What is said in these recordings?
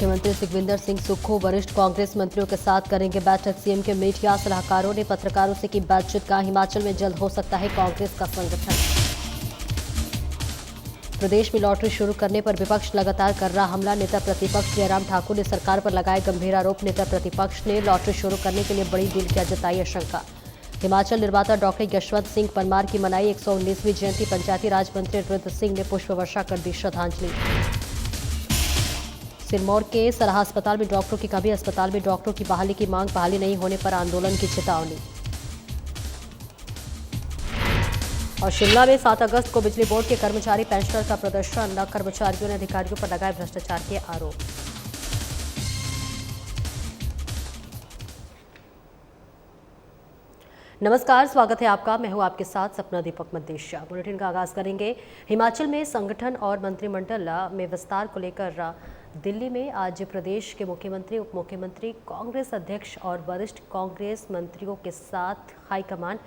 मुख्यमंत्री सुखविंदर सिंह सुक्खू वरिष्ठ कांग्रेस मंत्रियों के साथ करेंगे बैठक। सीएम के मीडिया सलाहकारों ने पत्रकारों से की बातचीत। का हिमाचल में जल्द हो सकता है कांग्रेस का संगठन। प्रदेश में लॉटरी शुरू करने पर विपक्ष लगातार कर रहा हमला। नेता प्रतिपक्ष जयराम ठाकुर ने सरकार पर लगाए गंभीर आरोप। नेता प्रतिपक्ष ने लॉटरी शुरू करने के लिए बड़ी डील की जताई आशंका। हिमाचल निर्माता डॉक्टर यशवंत सिंह परमार की मनाई 119वीं जयंती। पंचायती राज मंत्री रुद्र सिंह ने पुष्प वर्षा कर दी श्रद्धांजलि। सिरमौर के सराहा अस्पताल में डॉक्टरों की कमी। अस्पताल में डॉक्टरों की बहाली की मांग। बहाली नहीं होने पर आंदोलन की चेतावनी। और शिमला में 7 अगस्त को बिजली बोर्ड के कर्मचारी पेंशनर का प्रदर्शन। कर्मचारियों ने अधिकारियों पर लगाए भ्रष्टाचार के आरोप। नमस्कार, स्वागत है आपका। मैं हूं आपके साथ सपना दीपक मद्देशिया। बुलेटिन का आगाज करेंगे। हिमाचल में संगठन और मंत्रिमंडल में विस्तार को लेकर दिल्ली में आज प्रदेश के मुख्यमंत्री, उप मुख्यमंत्री, कांग्रेस अध्यक्ष और वरिष्ठ कांग्रेस मंत्रियों के साथ हाईकमान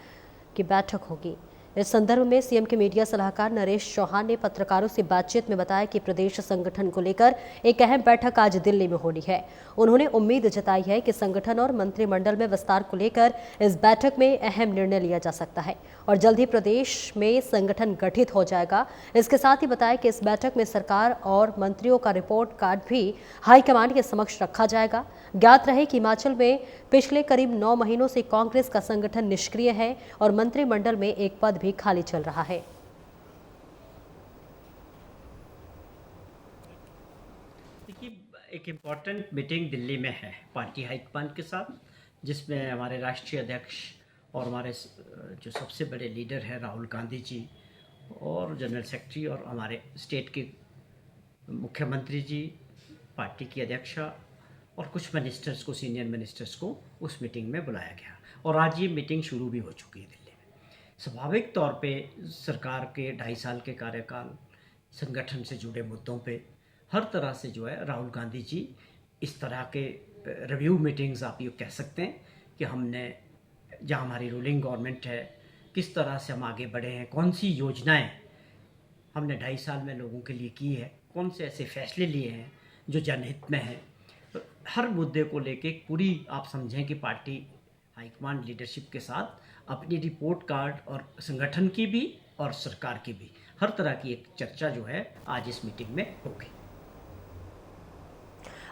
की बैठक होगी। इस संदर्भ में सीएम के मीडिया सलाहकार नरेश चौहान ने पत्रकारों से बातचीत में बताया कि प्रदेश संगठन को लेकर एक अहम बैठक आज दिल्ली में होनी है। उन्होंने उम्मीद जताई है कि संगठन और मंत्रिमंडल में विस्तार को लेकर इस बैठक में अहम निर्णय लिया जा सकता है और जल्द ही प्रदेश में संगठन गठित हो जाएगा। इसके साथ ही बताया कि इस बैठक में सरकार और मंत्रियों का रिपोर्ट कार्ड भी हाईकमान के समक्ष रखा जाएगा। ज्ञात रहे कि हिमाचल में पिछले करीब 9 महीनों से कांग्रेस का संगठन निष्क्रिय है और मंत्रिमंडल में एक पद भी खाली चल रहा है। देखिए, एक इम्पॉर्टेंट मीटिंग दिल्ली में है पार्टी हाईकमान के साथ, जिसमें हमारे राष्ट्रीय अध्यक्ष और हमारे जो सबसे बड़े लीडर हैं राहुल गांधी जी और जनरल सेक्रेटरी और हमारे स्टेट के मुख्यमंत्री जी, पार्टी की अध्यक्षा और कुछ मिनिस्टर्स को, सीनियर मिनिस्टर्स को उस मीटिंग में बुलाया गया और आज ये मीटिंग शुरू भी हो चुकी है दिल्ली में। स्वाभाविक तौर पे सरकार के 2.5 साल के कार्यकाल, संगठन से जुड़े मुद्दों पे हर तरह से जो है राहुल गांधी जी इस तरह के रिव्यू मीटिंग्स, आप ये कह सकते हैं कि हमने जहाँ हमारी रूलिंग गवर्नमेंट है किस तरह से हम आगे बढ़े हैं, कौन सी योजनाएं हमने 2.5 साल में लोगों के लिए की है, कौन से ऐसे फैसले लिए हैं जो जनहित में हैं। हर मुद्दे को लेके पूरी आप समझें कि पार्टी हाईकमान लीडरशिप के साथ अपनी रिपोर्ट कार्ड और संगठन की भी और सरकार की भी हर तरह की एक चर्चा जो है आज इस मीटिंग में होगी।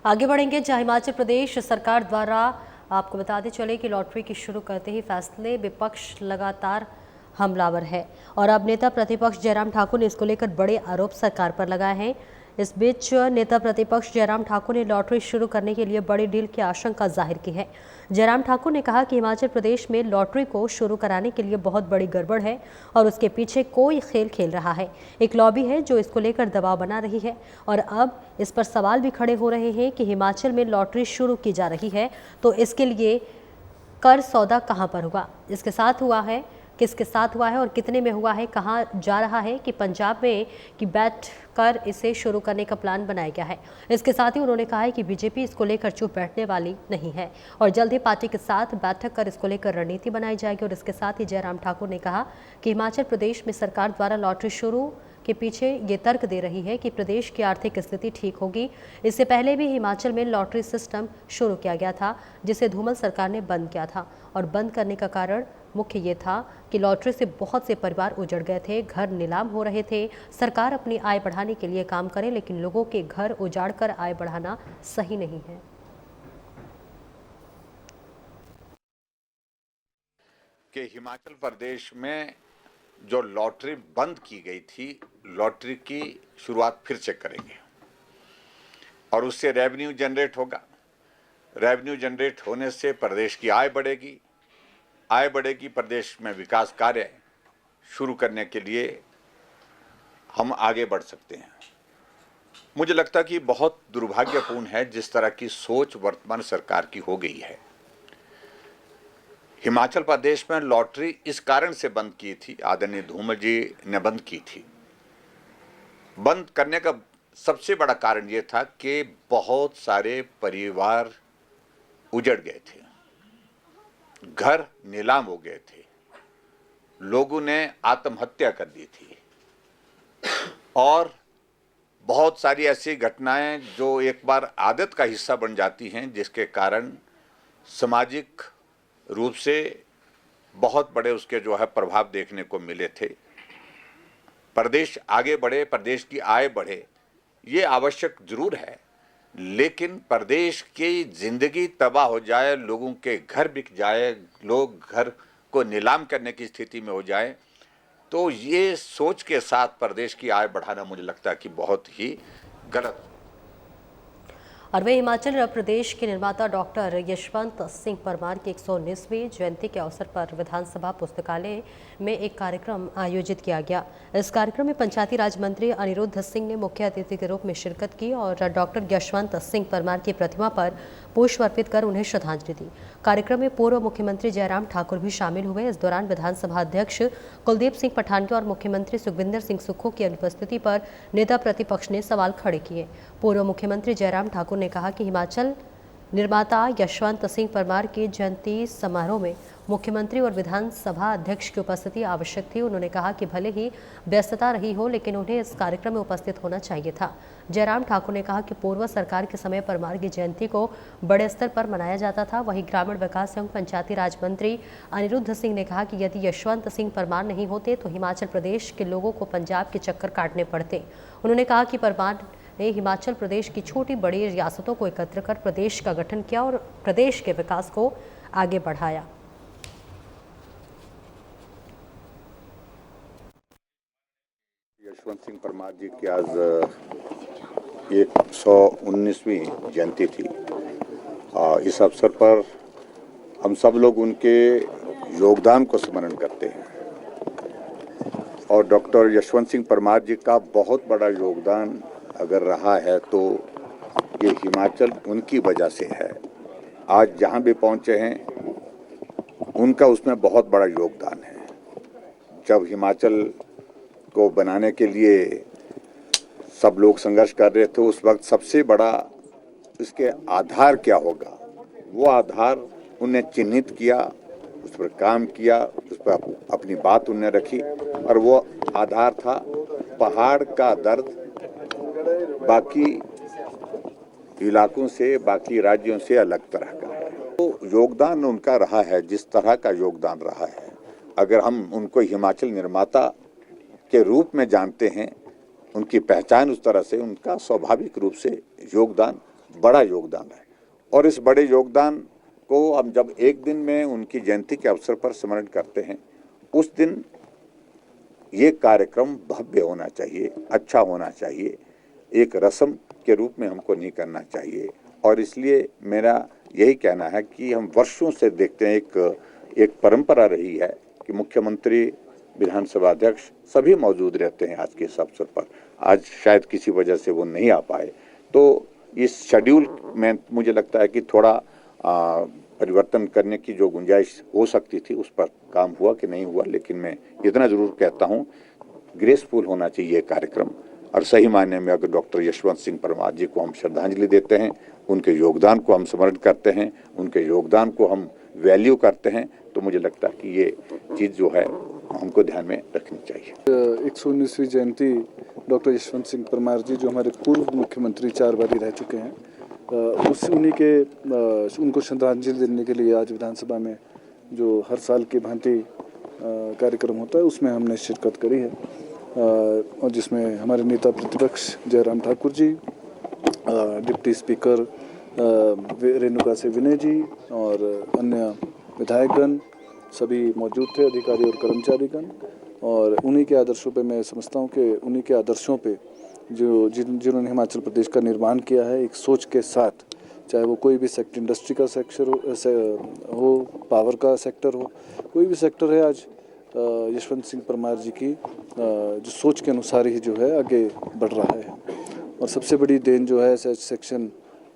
आगे बढ़ेंगे। जहां हिमाचल प्रदेश सरकार द्वारा आपको बताते चले कि लॉटरी की शुरू करते ही फैसले, विपक्ष लगातार हमलावर है और अब नेता प्रतिपक्ष जयराम ठाकुर ने इसको लेकर बड़े आरोप सरकार पर लगाए हैं। इस बीच नेता प्रतिपक्ष जयराम ठाकुर ने लॉटरी शुरू करने के लिए बड़ी डील की आशंका जाहिर की है। जयराम ठाकुर ने कहा कि हिमाचल प्रदेश में लॉटरी को शुरू कराने के लिए बहुत बड़ी गड़बड़ है और उसके पीछे कोई खेल खेल रहा है। एक लॉबी है जो इसको लेकर दबाव बना रही है और अब इस पर सवाल भी खड़े हो रहे हैं कि हिमाचल में लॉटरी शुरू की जा रही है तो इसके लिए कर सौदा कहाँ पर हुआ, इसके साथ हुआ है, किसके साथ हुआ है और कितने में हुआ है, कहाँ जा रहा है कि पंजाब में कि बैठ कर इसे शुरू करने का प्लान बनाया गया है। इसके साथ ही उन्होंने कहा है कि बीजेपी इसको लेकर चुप बैठने वाली नहीं है और जल्द ही पार्टी के साथ बैठक कर इसको लेकर रणनीति बनाई जाएगी। और इसके साथ ही जयराम ठाकुर ने कहा कि हिमाचल प्रदेश में सरकार द्वारा लॉटरी शुरू के पीछे ये तर्क दे रही है कि प्रदेश की आर्थिक स्थिति ठीक होगी। इससे पहले भी हिमाचल में लॉटरी सिस्टम शुरू किया गया था जिसे धूमल सरकार ने बंद किया था और बंद करने का कारण मुख्य ये था कि लॉटरी से बहुत से परिवार उजड़ गए थे, घर नीलाम हो रहे थे। सरकार अपनी आय बढ़ाने के लिए काम करे लेकिन लोगों के घर उजाड़ कर आय बढ़ाना सही नहीं है। कि हिमाचल प्रदेश में जो लॉटरी बंद की गई थी, लॉटरी की शुरुआत फिर से करेंगे और उससे रेवेन्यू जनरेट होगा। रेवेन्यू जनरेट होने से प्रदेश की आय बढ़ेगी, आय बढ़ेगी, प्रदेश में विकास कार्य शुरू करने के लिए हम आगे बढ़ सकते हैं। मुझे लगता कि बहुत दुर्भाग्यपूर्ण है जिस तरह की सोच वर्तमान सरकार की हो गई है। हिमाचल प्रदेश में लॉटरी इस कारण से बंद की थी, आदरणीय धूमल जी ने बंद की थी। बंद करने का सबसे बड़ा कारण ये था कि बहुत सारे परिवार उजड़ गए थे, घर नीलाम हो गए थे, लोगों ने आत्महत्या कर दी थी और बहुत सारी ऐसी घटनाएं जो एक बार आदत का हिस्सा बन जाती हैं, जिसके कारण सामाजिक रूप से बहुत बड़े उसके जो है प्रभाव देखने को मिले थे। प्रदेश आगे बढ़े, प्रदेश की आय बढ़े, ये आवश्यक जरूर है, लेकिन प्रदेश की जिंदगी तबाह हो जाए, लोगों के घर बिक जाए, लोग घर को नीलाम करने की स्थिति में हो जाए, तो ये सोच के साथ प्रदेश की आय बढ़ाना मुझे लगता है कि बहुत ही गलत। और वहीं हिमाचल प्रदेश के निर्माता डॉक्टर यशवंत सिंह परमार की 119वीं जयंती के अवसर पर विधानसभा पुस्तकालय में एक कार्यक्रम आयोजित किया गया। इस कार्यक्रम में पंचायती राज मंत्री अनिरुद्ध सिंह ने मुख्य अतिथि के रूप में शिरकत की और डॉक्टर यशवंत सिंह परमार की प्रतिमा पर पुष्प अर्पित कर उन्हें श्रद्धांजलि दी। कार्यक्रम में पूर्व मुख्यमंत्री जयराम ठाकुर भी शामिल हुए। इस दौरान विधानसभा अध्यक्ष कुलदीप सिंह पठानिया और मुख्यमंत्री सुखविंदर सिंह सुक्खू की अनुपस्थिति पर नेता प्रतिपक्ष ने सवाल खड़े किए। पूर्व मुख्यमंत्री जयराम ठाकुर ने कहा कि हिमाचल निर्माता यशवंत सिंह परमार की जयंती समारोह में मुख्यमंत्री और विधानसभा अध्यक्ष की उपस्थिति आवश्यक थी। उन्होंने कहा कि भले ही व्यस्तता रही हो, लेकिन उन्हें इस कार्यक्रम में उपस्थित होना चाहिए था। जयराम ठाकुर ने कहा कि पूर्व सरकार के समय परमार की जयंती को बड़े स्तर पर मनाया जाता था। वहीं ग्रामीण विकास एवं पंचायती राज मंत्री अनिरुद्ध सिंह ने कहा कि यदि यशवंत सिंह परमार नहीं होते तो हिमाचल प्रदेश के लोगों को पंजाब के चक्कर काटने पड़ते। उन्होंने कहा कि परमार ने हिमाचल प्रदेश की छोटी बड़ी रियासतों को एकत्र कर प्रदेश का गठन किया और प्रदेश के विकास को आगे बढ़ाया। यशवंत सिंह परमार जी की आज 119वीं जयंती थी। इस अवसर पर हम सब लोग उनके योगदान को स्मरण करते हैं और डॉक्टर यशवंत सिंह परमार जी का बहुत बड़ा योगदान अगर रहा है तो ये हिमाचल उनकी वजह से है। आज जहाँ भी पहुँचे हैं उनका उसमें बहुत बड़ा योगदान है। जब हिमाचल को बनाने के लिए सब लोग संघर्ष कर रहे थे, उस वक्त सबसे बड़ा इसके आधार क्या होगा, वो आधार उन्हें चिन्हित किया, उस पर काम किया, उस पर अपनी बात उन्हें रखी और वो आधार था पहाड़ का दर्द बाकी इलाकों से, बाकी राज्यों से अलग तरह का है। तो योगदान उनका रहा है जिस तरह का योगदान रहा है। अगर हम उनको हिमाचल निर्माता के रूप में जानते हैं, उनकी पहचान उस तरह से, उनका स्वाभाविक रूप से योगदान बड़ा योगदान है। और इस बड़े योगदान को हम जब एक दिन में उनकी जयंती के अवसर पर स्मरण करते हैं, उस दिन ये कार्यक्रम भव्य होना चाहिए, अच्छा होना चाहिए, एक रस्म के रूप में हमको नहीं करना चाहिए। और इसलिए मेरा यही कहना है कि हम वर्षों से देखते हैं, एक परंपरा रही है कि मुख्यमंत्री, विधानसभा अध्यक्ष सभी मौजूद रहते हैं आज के इस अवसर पर। आज शायद किसी वजह से वो नहीं आ पाए, तो इस शेड्यूल में मुझे लगता है कि थोड़ा परिवर्तन करने की जो गुंजाइश हो सकती थी उस पर काम हुआ कि नहीं हुआ। लेकिन मैं इतना जरूर कहता हूँ, ग्रेसफुल होना चाहिए कार्यक्रम। और सही मायने में अगर डॉक्टर यशवंत सिंह परमार जी को हम श्रद्धांजलि देते हैं, उनके योगदान को हम स्मरण करते हैं, उनके योगदान को हम वैल्यू करते हैं, तो मुझे लगता है कि ये चीज़ जो है हमको ध्यान में रखनी चाहिए। 119वीं जयंती डॉक्टर यशवंत सिंह परमार जी, जो हमारे पूर्व मुख्यमंत्री 4 बार रह चुके हैं, उनको श्रद्धांजलि देने के लिए आज विधानसभा में जो हर साल की भांति कार्यक्रम होता है उसमें हमने शिरकत करी है, और जिसमें हमारे नेता प्रतिपक्ष जयराम ठाकुर जी, डिप्टी स्पीकर रेणुका से विनय जी और अन्य विधायकगण सभी मौजूद थे, अधिकारी और कर्मचारीगण। और उन्हीं के आदर्शों पे मैं समझता हूँ कि उन्हीं के आदर्शों पे जिन्होंने हिमाचल प्रदेश का निर्माण किया है एक सोच के साथ, चाहे वो कोई भी सेक्टर, इंडस्ट्री का सेक्टर हो, पावर का सेक्टर हो, कोई भी सेक्टर है, आज यशवंत सिंह परमार जी की जो सोच के अनुसार ही जो है आगे बढ़ रहा है। और सबसे बड़ी देन जो है सेक्शन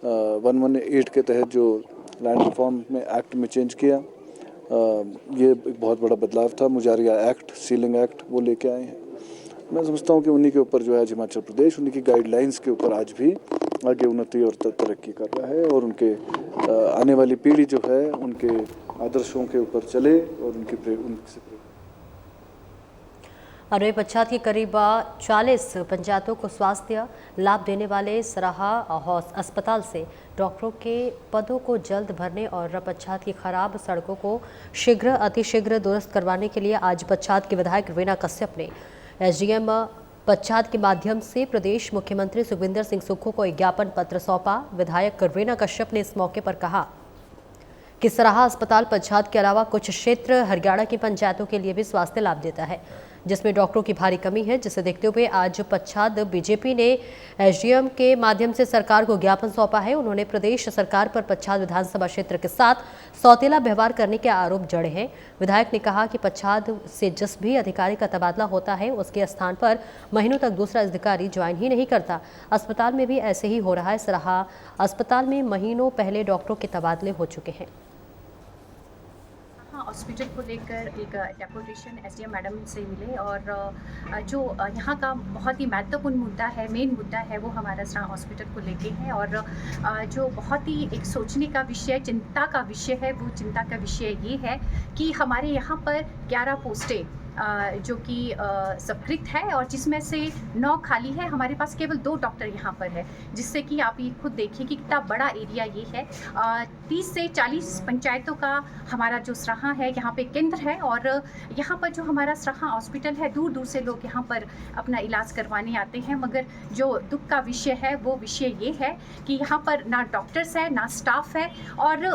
118 के तहत जो लैंड रिफॉर्म में एक्ट में चेंज किया, ये एक बहुत बड़ा बदलाव था। मुजारिया एक्ट, सीलिंग एक्ट वो लेके आए हैं। मैं समझता हूँ कि उन्हीं के ऊपर जो है आज हिमाचल प्रदेश उन्हीं की गाइडलाइंस के ऊपर आज भी आगे उन्नति और तरक्की कर रहा है, और उनके आने वाली पीढ़ी जो है उनके आदर्शों के ऊपर चले और उनसे अरवे पच्छाद के करीब 40 पंचायतों को स्वास्थ्य लाभ देने वाले सराहा अस्पताल से डॉक्टरों के पदों को जल्द भरने और पच्छाद की खराब सड़कों को अतिशीघ्र दुरुस्त करवाने के लिए आज पच्छाद के विधायक रवीना कश्यप ने एसडीएम पच्छाद के माध्यम से प्रदेश मुख्यमंत्री सुखविंदर सिंह सुक्खू को एक ज्ञापन पत्र सौंपा। विधायक रवीना कश्यप ने इस मौके पर कहा कि सराहा अस्पताल पच्छाद के अलावा कुछ क्षेत्र हरियाणा की पंचायतों के लिए भी स्वास्थ्य लाभ देता है, जिसमें डॉक्टरों की भारी कमी है, जिसे देखते हुए आज पच्छाद बीजेपी ने एसडीएम के माध्यम से सरकार को ज्ञापन सौंपा है। उन्होंने प्रदेश सरकार पर पच्छाद विधानसभा क्षेत्र के साथ सौतेला व्यवहार करने के आरोप जड़े हैं। विधायक ने कहा कि पच्छाद से जिस भी अधिकारी का तबादला होता है उसके स्थान पर महीनों तक दूसरा अधिकारी ज्वाइन ही नहीं करता। अस्पताल में भी ऐसे ही हो रहा है। सराहा अस्पताल में महीनों पहले डॉक्टरों के तबादले हो चुके हैं। हॉस्पिटल को लेकर एक डेपुटेशन एसडीएम मैडम से मिले और जो यहाँ का बहुत ही महत्वपूर्ण मुद्दा है, मेन मुद्दा है, वो हमारा सराहा हॉस्पिटल को लेके है और जो बहुत ही एक सोचने का विषय, चिंता का विषय है, वो चिंता का विषय ये है कि हमारे यहाँ पर 11 पोस्टें जो कि स्वीकृत है और जिसमें से 9 खाली है। हमारे पास केवल 2 डॉक्टर यहाँ पर है, जिससे कि आप ये खुद देखिए कि कितना बड़ा एरिया ये है। 30 से 40 पंचायतों का हमारा जो सराहा है यहाँ पे केंद्र है और यहाँ पर जो हमारा सराहा हॉस्पिटल है, दूर दूर से लोग यहाँ पर अपना इलाज करवाने आते हैं। मगर जो दुख का विषय है वो विषय ये है कि यहाँ पर ना डॉक्टर्स है, ना स्टाफ है और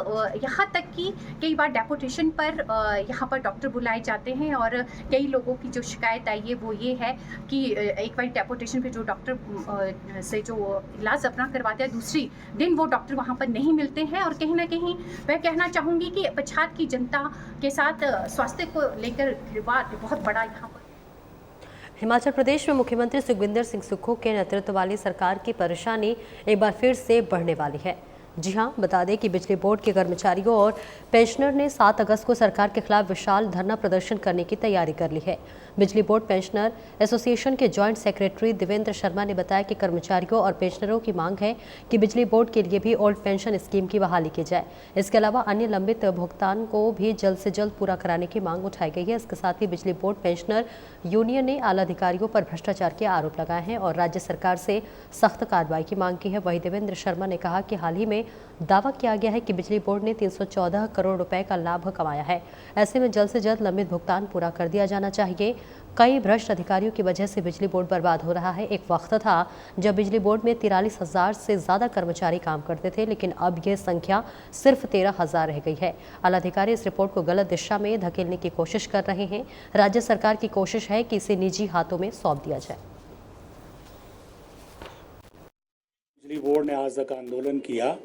यहाँ तक कि कई बार डेपुटेशन पर यहाँ पर डॉक्टर बुलाए जाते हैं और कई लोगों की जो शिकायत आई है वो ये है कि एक बार डेपुटेशन पे जो डॉक्टर से जो इलाज अपना करवाते हैं, दूसरी दिन वो डॉक्टर वहाँ पर नहीं मिलते हैं। और कहीं ना कहीं मैं कहना चाहूँगी कि पच्छाद की जनता के साथ स्वास्थ्य को लेकर विवाद बहुत बड़ा यहाँ पर। हिमाचल प्रदेश में मुख्यमंत्री सुखविंदर सिंह सुक्खू के नेतृत्व वाली सरकार की परेशानी एक बार फिर से बढ़ने वाली है। जी हां, बता दें कि बिजली बोर्ड के कर्मचारियों और पेंशनर ने 7 अगस्त को सरकार के खिलाफ विशाल धरना प्रदर्शन करने की तैयारी कर ली है। बिजली बोर्ड पेंशनर एसोसिएशन के जॉइंट सेक्रेटरी देवेंद्र शर्मा ने बताया कि कर्मचारियों और पेंशनरों की मांग है कि बिजली बोर्ड के लिए भी ओल्ड पेंशन स्कीम की बहाली की जाए। इसके अलावा अन्य लंबित भुगतान को भी जल्द से जल्द पूरा कराने की मांग उठाई गई है। इसके साथ ही बिजली बोर्ड पेंशनर यूनियन ने आला अधिकारियों पर भ्रष्टाचार के आरोप लगाए हैं और राज्य सरकार से सख्त कार्रवाई की मांग की है। वहीं देवेंद्र शर्मा ने कहा कि हाल ही में दावा किया गया है कि बिजली बोर्ड ने 314 करोड़ रुपए का लाभ कमाया है। ऐसे में जल्द से जल्द लंबित भुगतान पूरा कर दिया जाना चाहिए। कई भ्रष्ट अधिकारियों की वजह से बिजली बोर्ड बर्बाद हो रहा है। एक वक्त था जब बिजली बोर्ड में 43,000 से ज़्यादा कर्मचारी काम करते थे, लेकिन अब यह संख्या सिर्फ 13,000 रह गई है। आला अधिकारी इस रिपोर्ट को गलत दिशा में धकेलने की कोशिश कर रहे हैं। राज्य सरकार की कोशिश है कि इसे निजी हाथों में सौंप दिया जाए। बिजली बोर्ड ने आज तक आंदोलन किया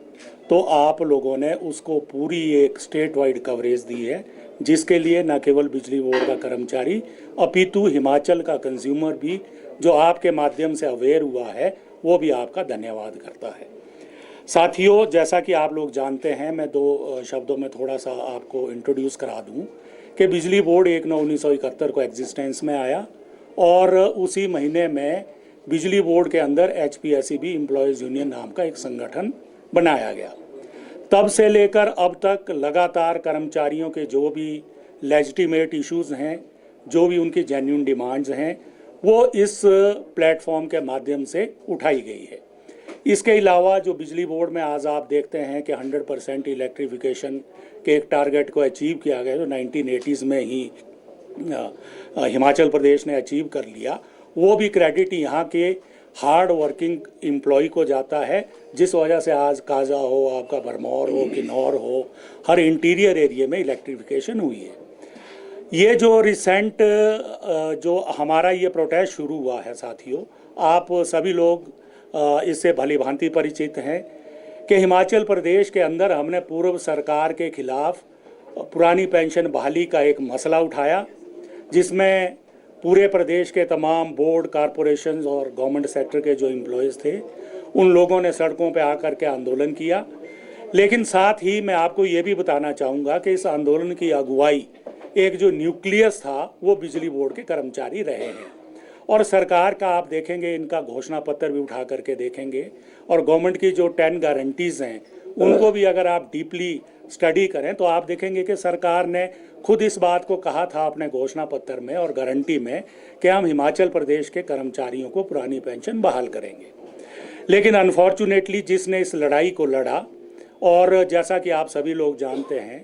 तो आप लोगों ने उसको पूरी एक स्टेट वाइड कवरेज दी है, जिसके लिए न केवल बिजली बोर्ड का कर्मचारी अपितु हिमाचल का कंज्यूमर भी जो आपके माध्यम से अवेयर हुआ है वो भी आपका धन्यवाद करता है। साथियों, जैसा कि आप लोग जानते हैं, मैं 2 शब्दों में थोड़ा सा आपको इंट्रोड्यूस करा दूं कि बिजली बोर्ड 1/9/1971 को एग्जिस्टेंस में आया और उसी महीने में बिजली बोर्ड के अंदर HPSEB एम्प्लॉयज़ यूनियन नाम का एक संगठन बनाया गया। तब से लेकर अब तक लगातार कर्मचारियों के जो भी लेजिटिमेट इश्यूज़ हैं, जो भी उनकी जेन्युइन डिमांड्स हैं, वो इस प्लेटफॉर्म के माध्यम से उठाई गई है। इसके अलावा जो बिजली बोर्ड में आज आप देखते हैं कि 100% इलेक्ट्रिफिकेशन के एक टारगेट को अचीव किया गया, जो 1980s में ही हिमाचल प्रदेश ने अचीव कर लिया, वो भी क्रेडिट यहाँ के हार्ड वर्किंग एम्प्लॉय को जाता है, जिस वजह से आज काजा हो, आपका भरमौर हो, किन्नौर हो, हर इंटीरियर एरिया में इलेक्ट्रिफिकेशन हुई है। ये जो रिसेंट जो हमारा ये प्रोटेस्ट शुरू हुआ है साथियों, आप सभी लोग इससे भली भांति परिचित हैं कि हिमाचल प्रदेश के अंदर हमने पूर्व सरकार के खिलाफ पुरानी पेंशन बहाली का एक मसला उठाया, जिसमें पूरे प्रदेश के तमाम बोर्ड, कॉरपोरेशंस और गवर्नमेंट सेक्टर के जो एम्प्लॉयज़ थे, उन लोगों ने सड़कों पे आकर के आंदोलन किया। लेकिन साथ ही मैं आपको ये भी बताना चाहूँगा कि इस आंदोलन की अगुवाई एक जो न्यूक्लियस था वो बिजली बोर्ड के कर्मचारी रहे हैं और सरकार का आप देखेंगे, इनका घोषणा पत्र भी उठा करके देखेंगे और गवर्नमेंट की जो 10 गारंटीज़ हैं उनको भी अगर आप डीपली स्टडी करें तो आप देखेंगे कि सरकार ने खुद इस बात को कहा था अपने घोषणा पत्र में और गारंटी में कि हम हिमाचल प्रदेश के कर्मचारियों को पुरानी पेंशन बहाल करेंगे। लेकिन अनफॉर्चुनेटली जिसने इस लड़ाई को लड़ा, और जैसा कि आप सभी लोग जानते हैं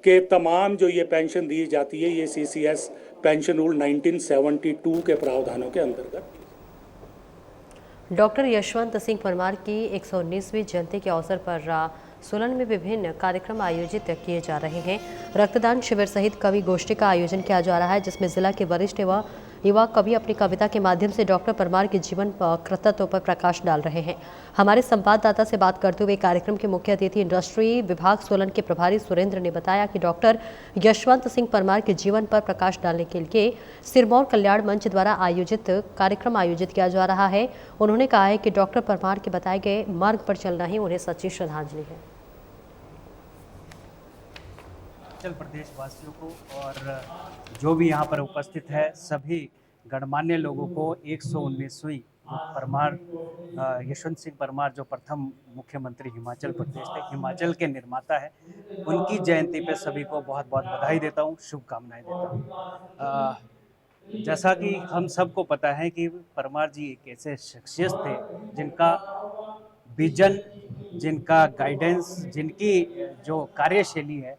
कि तमाम जो ये पेंशन दी जाती है ये CCS पेंशन रूल 1972 के प्रावधानों के अंतर्गत। डॉक्टर यशवंत सिंह परमार की 119वीं जयंती के अवसर पर सोलन में विभिन्न कार्यक्रम आयोजित किए जा रहे हैं। रक्तदान शिविर सहित कवि गोष्ठी का आयोजन किया जा रहा है, जिसमें जिला के वरिष्ठ व युवा कवि अपनी कविता के माध्यम से डॉक्टर परमार के जीवन कृतित्व पर प्रकाश डाल रहे हैं। हमारे संवाददाता से बात करते हुए कार्यक्रम के मुख्य अतिथि इंडस्ट्री विभाग सोलन के प्रभारी सुरेंद्र ने बताया कि डॉक्टर यशवंत सिंह परमार के जीवन पर प्रकाश डालने के लिए सिरमौर कल्याण मंच द्वारा आयोजित कार्यक्रम आयोजित किया जा रहा है। उन्होंने कहा है कि डॉक्टर परमार के बताए गए मार्ग पर चलना ही उन्हें सच्ची श्रद्धांजलि है। हिमाचल प्रदेश वासियों को और जो भी यहाँ पर उपस्थित है सभी गणमान्य लोगों को 119वीं परमार यशवंत सिंह परमार जो प्रथम मुख्यमंत्री हिमाचल प्रदेश थे, हिमाचल के निर्माता है, उनकी जयंती पे सभी को बहुत बहुत बधाई देता हूँ, शुभकामनाएं देता हूँ। जैसा कि हम सबको पता है कि परमार जी एक ऐसे शख्सियत थे जिनका विजन, जिनका गाइडेंस, जिनकी जो कार्यशैली है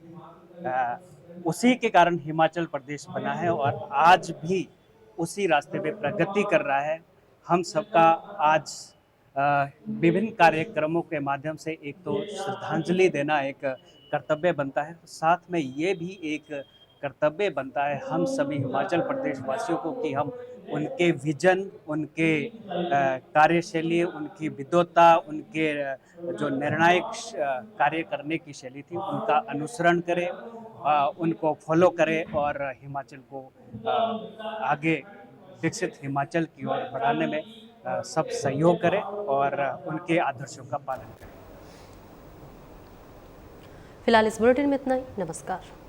उसी के कारण हिमाचल प्रदेश बना है और आज भी उसी रास्ते पे प्रगति कर रहा है। हम सबका आज विभिन्न कार्यक्रमों के माध्यम से एक तो श्रद्धांजलि देना एक कर्तव्य बनता है, साथ में ये भी एक कर्तव्य बनता है हम सभी हिमाचल प्रदेश वासियों को कि हम उनके विजन, उनके कार्यशैली, उनकी विद्वता, उनके जो निर्णायक कार्य करने की शैली थी उनका अनुसरण करें, उनको फॉलो करें और हिमाचल को आगे विकसित हिमाचल की ओर बढ़ाने में सब सहयोग करें और उनके आदर्शों का पालन करें। फिलहाल इस बुलेटिन में इतना ही। नमस्कार।